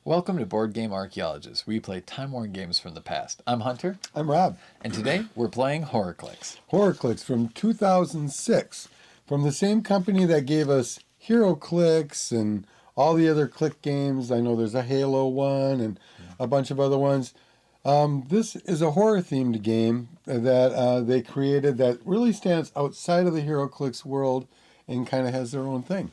Welcome to Board Game Archaeologists, where we play time-worn games from the past. I'm Hunter. I'm Rob. And today, we're playing HorrorClix. HorrorClix from 2006, from the same company that gave us HeroClix and all the other click games. I know there's a Halo one and a bunch of other ones. This is a horror-themed game that they created that really stands outside of the HeroClix world and kind of has their own thing.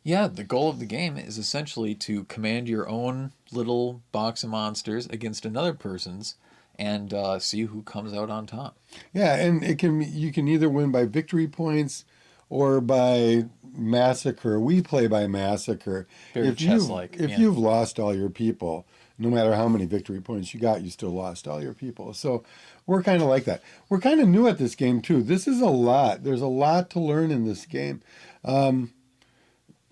Yeah, the goal of the game is essentially to command your own little box of monsters against another person's and see who comes out on top. Yeah, and you can either win by victory points or by massacre. We play by massacre. Very chess-like. If you've lost all your people, no matter how many victory points you got, you still lost all your people. So we're kind of like that. We're kind of new at this game too. This is a lot. There's a lot to learn in this game.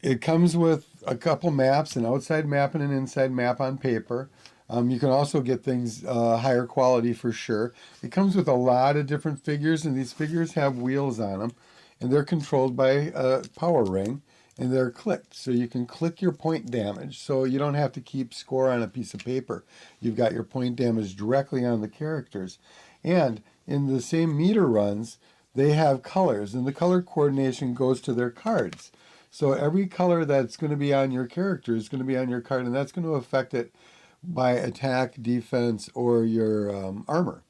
It comes with a couple maps, an outside map and an inside map on paper. You can also get things higher quality for sure. It comes with a lot of different figures, and these figures have wheels on them, and they're controlled by a power ring, and they're clicked. So you can click your point damage, so you don't have to keep score on a piece of paper. You've got your point damage directly on the characters. And in the same meter runs, they have colors, and the color coordination goes to their cards. So every color that's going to be on your character is going to be on your card, and that's going to affect it by attack, defense, or your armor.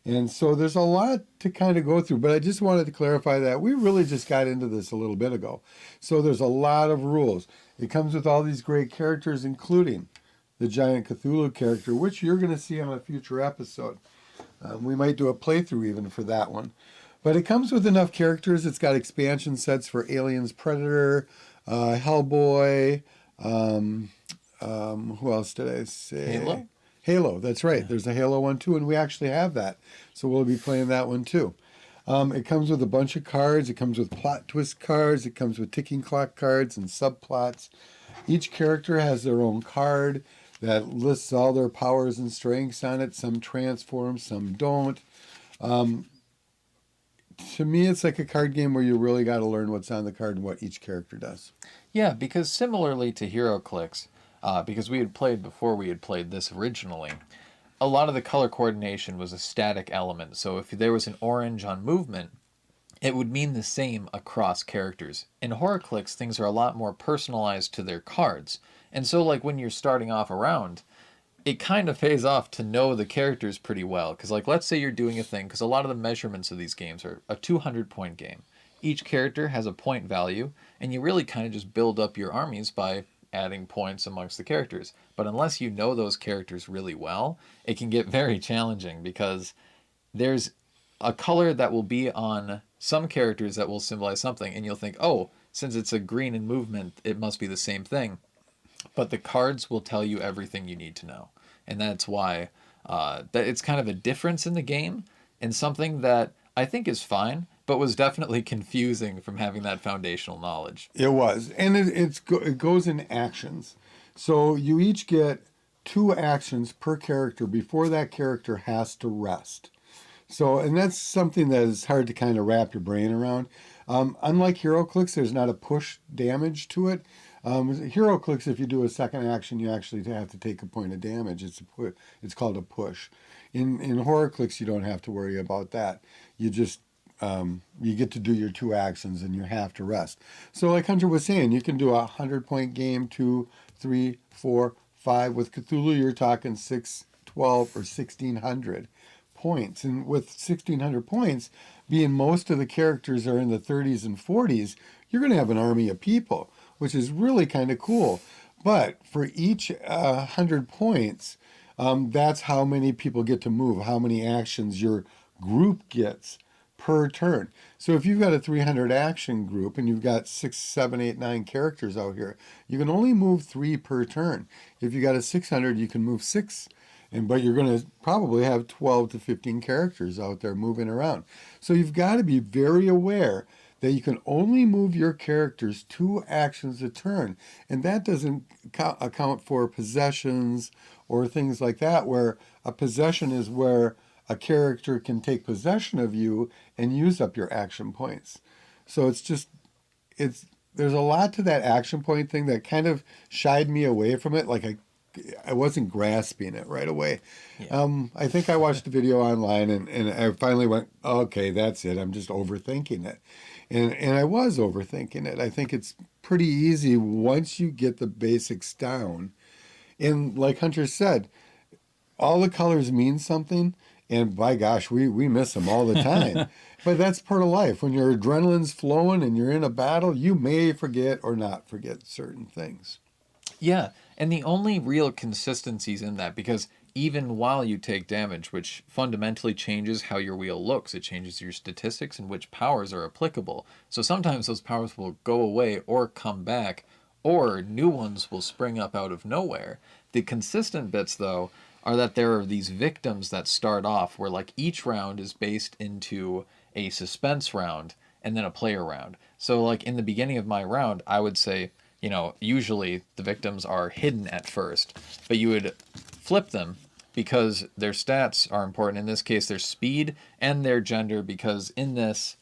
And so there's a lot to kind of go through, but I just wanted to clarify that we really just got into this a little bit ago. So there's a lot of rules. It comes with all these great characters, including the giant Cthulhu character, which you're going to see on a future episode. We might do a playthrough even for that one. But it comes with enough characters. It's got expansion sets for Aliens, Predator, Hellboy. Who else did I say? Halo? Halo, that's right. Yeah. There's a Halo one too, and we actually have that. So we'll be playing that one too. It comes with a bunch of cards. It comes with plot twist cards. It comes with ticking clock cards and subplots. Each character has their own card that lists all their powers and strengths on it. Some transform, some don't. To me, it's like a card game where you really got to learn what's on the card and what each character does. Yeah, because similarly to HeroClix, because we had played before we had played this originally, a lot of the color coordination was a static element. So if there was an orange on movement, it would mean the same across characters. In HorrorClix, things are a lot more personalized to their cards. And so like when you're starting off a round, it kind of pays off to know the characters pretty well. Because like let's say you're doing a thing, because a lot of the measurements of these games are a 200-point game. Each character has a point value, and you really kind of just build up your armies by adding points amongst the characters. But unless you know those characters really well, it can get very challenging because there's a color that will be on some characters that will symbolize something, and you'll think, oh, since it's a green in movement, it must be the same thing. But the cards will tell you everything you need to know. And that's why that it's kind of a difference in the game and something that I think is fine, but was definitely confusing from having that foundational knowledge. It was. And it goes in actions. So you each get 2 actions per character before that character has to rest. So, and that's something that is hard to kind of wrap your brain around. Unlike HeroClix, there's not a push damage to it. HeroClix, if you do a second action, you actually have to take a point of damage. It's called a push. In HorrorClix, you don't have to worry about that. You just you get to do your 2 actions and you have to rest. So like Hunter was saying, you can do a 100-point game, 2, 3, 4, 5. With Cthulhu, you're talking 6, 12, or 1,600 points. And with 1,600 points, being most of the characters are in the 30s and 40s, you're going to have an army of people, which is really kind of cool. But for each 100 points, that's how many people get to move, how many actions your group gets per turn. So if you've got a 300 action group and you've got 6, 7, 8, 9 characters out here, you can only move 3 per turn. If you got a 600, you can move 6. But you're going to probably have 12 to 15 characters out there moving around. So you've got to be very aware that you can only move your characters 2 actions a turn. And that doesn't account for possessions or things like that, where a possession is where a character can take possession of you and use up your action points. So there's a lot to that action point thing that kind of shied me away from it. Like I wasn't grasping it right away. Yeah. I think I watched a video online and I finally went, okay, that's it. I'm just overthinking it. And I was overthinking it. I think it's pretty easy once you get the basics down. And like Hunter said, all the colors mean something. And by gosh, we miss them all the time. But that's part of life. When your adrenaline's flowing and you're in a battle, you may forget or not forget certain things. Yeah, and the only real consistencies in that, because even while you take damage, which fundamentally changes how your wheel looks, it changes your statistics and which powers are applicable. So sometimes those powers will go away or come back, or new ones will spring up out of nowhere. The consistent bits, though, are that there are these victims that start off where, like, each round is based into a suspense round and then a player round. So, like, in the beginning of my round, I would say, usually the victims are hidden at first, but you would flip them because their stats are important. In this case, their speed and their gender, because in this,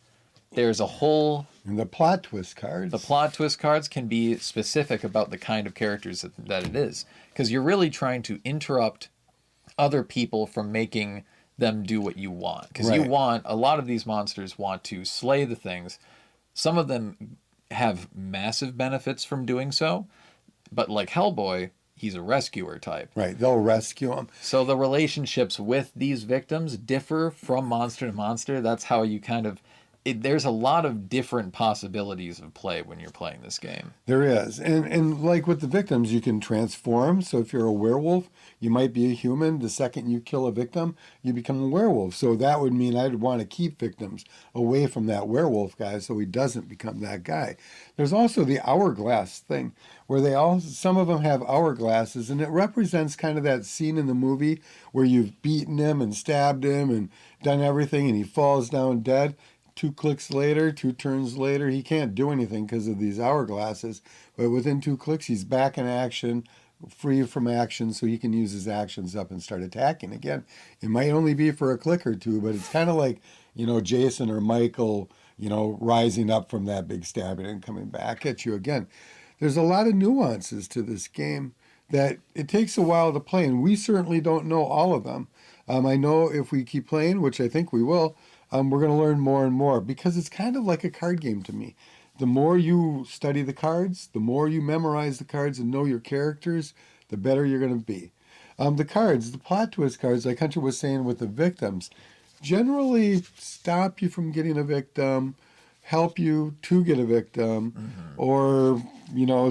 there's a whole... And the plot twist cards. The plot twist cards can be specific about the kind of characters that it is, because you're really trying to interrupt other people from making them do what you want. Because Right. you want... A lot of these monsters want to slay the things. Some of them have massive benefits from doing so, but like Hellboy, he's a rescuer type. Right, they'll rescue them. So the relationships with these victims differ from monster to monster. That's how you kind of... there's a lot of different possibilities of play when you're playing this game. There is. And like with the victims, you can transform. So if you're a werewolf, you might be a human. The second you kill a victim, you become a werewolf. So that would mean I'd want to keep victims away from that werewolf guy so he doesn't become that guy. There's also the hourglass thing where some of them have hourglasses, and it represents kind of that scene in the movie where you've beaten him and stabbed him and done everything and he falls down dead. 2 clicks later, 2 turns later, he can't do anything because of these hourglasses. But within 2 clicks, he's back in action, free from action, so he can use his actions up and start attacking again. It might only be for a click or two, but it's kind of like, Jason or Michael, rising up from that big stabbing and coming back at you again. There's a lot of nuances to this game that it takes a while to play, and we certainly don't know all of them. I know if we keep playing, which I think we will, we're going to learn more and more because it's kind of like a card game to me. The more you study the cards, the more you memorize the cards and know your characters, the better you're going to be. The plot twist cards, like Hunter was saying with the victims, generally stop you from getting a victim, help you to get a victim, or,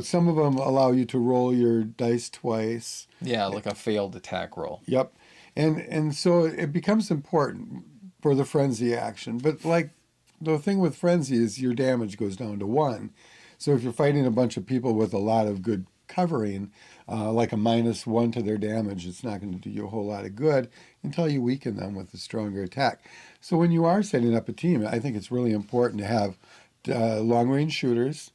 some of them allow you to roll your dice twice. Yeah, like a failed attack roll. Yep. And so it becomes important for the frenzy action. But like the thing with frenzy is your damage goes down to 1. So if you're fighting a bunch of people with a lot of good covering, like a -1 to their damage, it's not going to do you a whole lot of good until you weaken them with a stronger attack. So when you are setting up a team, I think it's really important to have long-range shooters,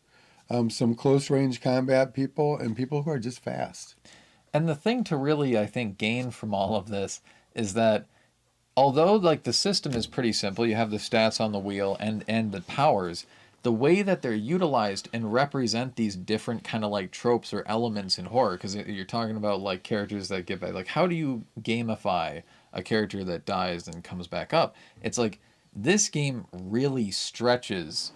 some close-range combat people, and people who are just fast. And the thing to really, I think, gain from all of this is that although like the system is pretty simple, you have the stats on the wheel and the powers, the way that they're utilized and represent these different kind of like tropes or elements in horror, because you're talking about like characters that get back, like how do you gamify a character that dies and comes back up? It's like this game really stretches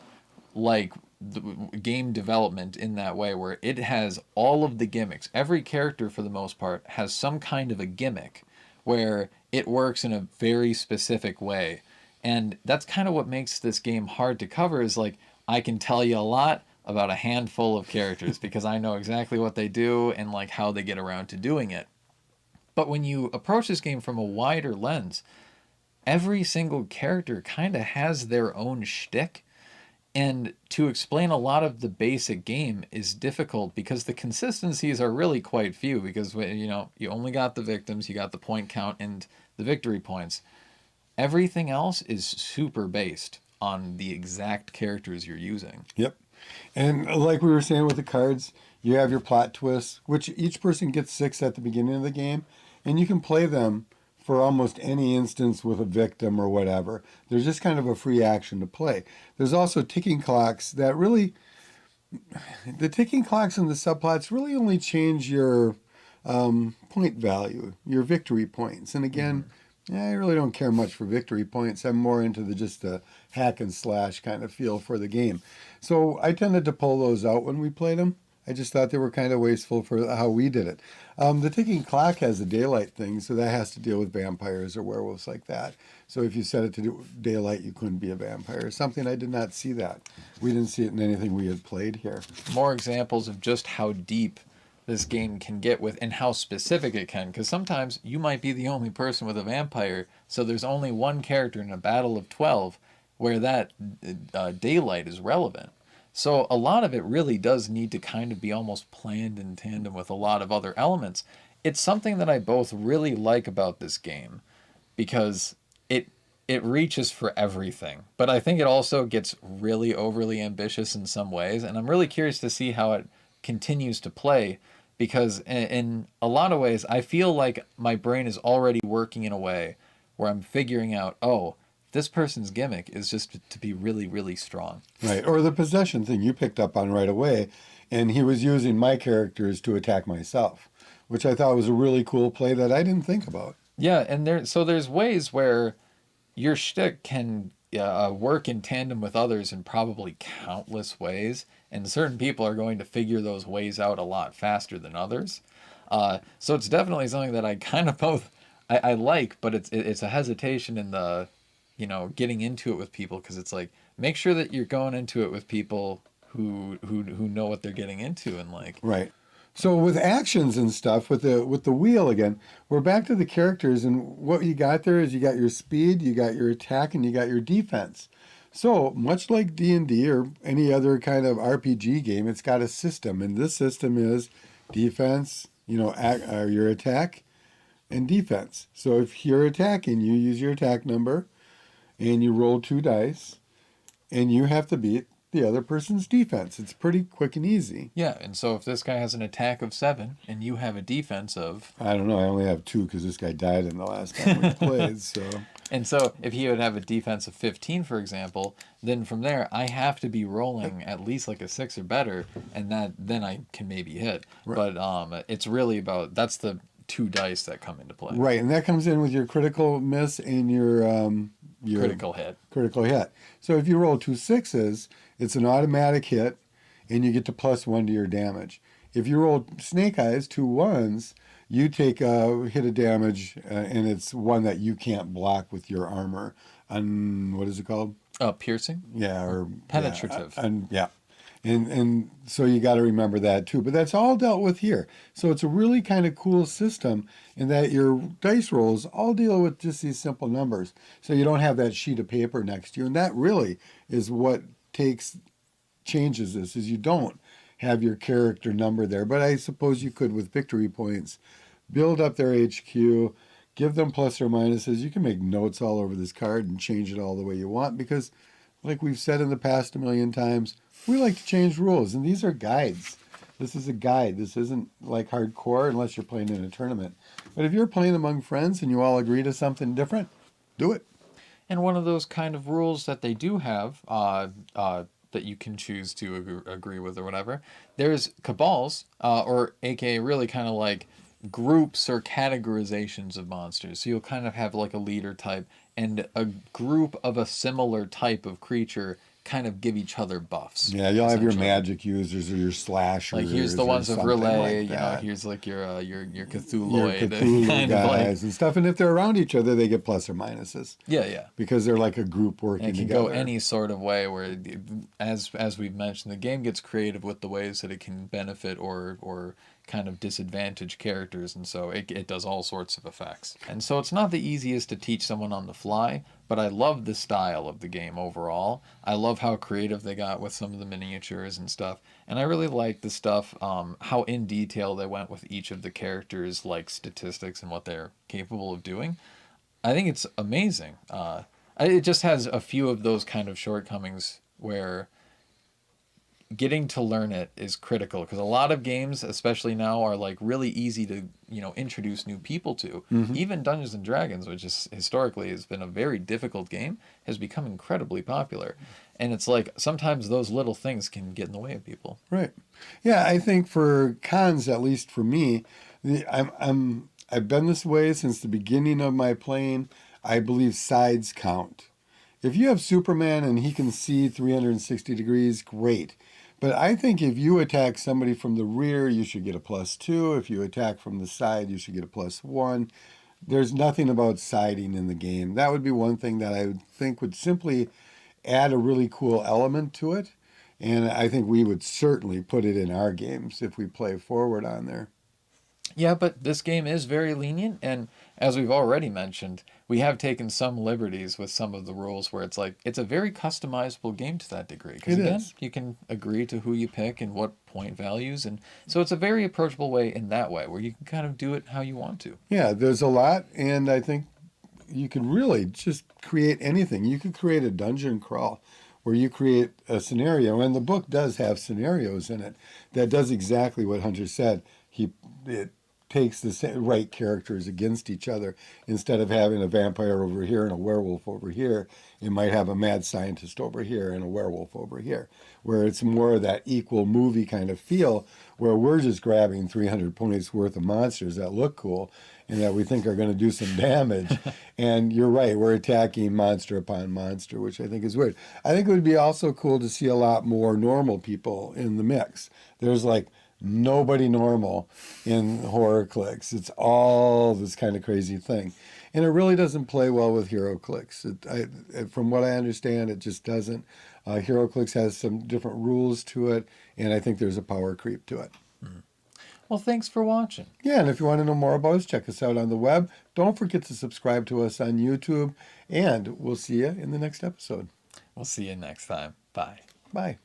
like the game development in that way, where it has all of the gimmicks. Every character for the most part has some kind of a gimmick where it works in a very specific way. And that's kind of what makes this game hard to cover, is like, I can tell you a lot about a handful of characters because I know exactly what they do and like how they get around to doing it. But when you approach this game from a wider lens, every single character kind of has their own shtick. And to explain a lot of the basic game is difficult because the consistencies are really quite few, because you only got the victims, you got the point count and the victory points. Everything else is super based on the exact characters you're using. Yep. And like we were saying with the cards, you have your plot twists, which each person gets 6 at the beginning of the game, and you can play them for almost any instance with a victim or whatever. There's just kind of a free action to play. There's also ticking clocks that really... The ticking clocks and the subplots really only change your point value, your victory points. And again, I really don't care much for victory points. I'm more into just the hack and slash kind of feel for the game. So I tended to pull those out when we played them. I just thought they were kind of wasteful for how we did it. The ticking clock has a daylight thing, so that has to deal with vampires or werewolves like that. So if you set it to do daylight, you couldn't be a vampire. Something I did not see that. We didn't see it in anything we had played here. More examples of just how deep this game can get with and how specific it can, because sometimes you might be the only person with a vampire, so there's only one character in a battle of 12 where that daylight is relevant. So a lot of it really does need to kind of be almost planned in tandem with a lot of other elements. It's something that I both really like about this game because it reaches for everything, but I think it also gets really overly ambitious in some ways, and I'm really curious to see how it continues to play, because in a lot of ways I feel like my brain is already working in a way where I'm figuring out, oh, this person's gimmick is just to be really, really strong. Right, or the possession thing you picked up on right away, and he was using my characters to attack myself, which I thought was a really cool play that I didn't think about. Yeah, and there's ways where your shtick can work in tandem with others in probably countless ways, and certain people are going to figure those ways out a lot faster than others. So it's definitely something that I kind of both I like, but it's a hesitation in the getting into it with people, because it's like, make sure that you're going into it with people who know what they're getting into, and like Right. So with actions and stuff, with the wheel again, we're back to the characters, and what you got there is you got your speed, you got your attack, and you got your defense. So much like D&D or any other kind of RPG game, it's got a system, and this system is defense, your attack, and defense. So if you're attacking, you use your attack number, and you roll 2 dice, and you have to beat the other person's defense. It's pretty quick and easy. Yeah, and so if this guy has an attack of 7 and you have a defense of... I don't know, I only have 2 because this guy died in the last time we played, so... And so if he would have a defense of 15, for example, then from there I have to be rolling at least like a 6 or better, and then I can maybe hit. Right. But it's really about... That's the 2 dice that come into play. Right, and that comes in with your critical miss and your critical hit. Critical hit. So if you roll 2 6s, it's an automatic hit, and you get to +1 to your damage. If you roll snake eyes, 2 1s, you take a hit of damage, and it's one that you can't block with your armor. What is it called? Piercing? Yeah, or penetrative. Yeah. And so you got to remember that too. But that's all dealt with here. So it's a really kind of cool system in that your dice rolls all deal with just these simple numbers. So you don't have that sheet of paper next to you. And that really is what changes this, is you don't have your character number there. But I suppose you could, with victory points, build up their HQ, give them plus or minuses. You can make notes all over this card and change it all the way you want, because like we've said in the past a million times, we like to change rules, and these are guides. This is a guide. This isn't like hardcore unless you're playing in a tournament. But if you're playing among friends and you all agree to something different, do it. And one of those kind of rules that they do have that you can choose to agree with or whatever, there's cabals, or aka really kind of like groups or categorizations of monsters. So you'll kind of have like a leader type and a group of a similar type of creature kind of give each other buffs. Yeah, you'll have your magic users or your slashers. Like here's the ones of relay, like here's like your Cthulhuoid your Cthulhu kind guys and stuff. And if they're around each other, they get plus or minuses. Yeah. Because they're like a group working together. It can go any sort of way where, as we've mentioned, the game gets creative with the ways that it can benefit or kind of disadvantage characters, and so it does all sorts of effects. And so it's not the easiest to teach someone on the fly, but I love the style of the game overall. I love how creative they got with some of the miniatures and stuff, and I really like the stuff, how in detail they went with each of the characters, like statistics and what they're capable of doing. I think it's amazing. It just has a few of those kind of shortcomings where getting to learn it is critical, because a lot of games, especially now, are like really easy to introduce new people to. Even Dungeons and Dragons, which is historically has been a very difficult game, has become incredibly popular, and it's like sometimes those little things can get in the way of people. Right. Yeah, I think for cons, at least for me, I've been this way since the beginning of my playing. I believe sides count. If you have Superman and he can see 360 degrees, great. But I think if you attack somebody from the rear, you should get a +2. If you attack from the side, you should get a +1. There's nothing about siding in the game. That would be one thing that I would think would simply add a really cool element to it. And I think we would certainly put it in our games if we play forward on there. Yeah, but this game is very lenient, and as we've already mentioned, we have taken some liberties with some of the rules where it's like it's a very customizable game to that degree. Because It again, is. you can agree to who you pick and what point values, and so it's a very approachable way in that way where you can kind of do it how you want to. Yeah, there's a lot, and I think you could really just create anything. You could create a dungeon crawl where you create a scenario, and the book does have scenarios in it that does exactly what Hunter said. It takes the right characters against each other. Instead of having a vampire over here and a werewolf over here, it might have a mad scientist over here and a werewolf over here, where it's more of that equal movie kind of feel, where we're just grabbing 300 points worth of monsters that look cool and that we think are going to do some damage. And you're right, we're attacking monster upon monster, which I think is weird. I think it would be also cool to see a lot more normal people in the mix. There's like nobody normal in HorrorClix. It's all this kind of crazy thing. And it really doesn't play well with HeroClix. From what I understand, it just doesn't. HeroClix has some different rules to it, and I think there's a power creep to it. Well, thanks for watching. Yeah, and if you want to know more about us, check us out on the web. Don't forget to subscribe to us on YouTube, and we'll see you in the next episode. We'll see you next time. Bye. Bye.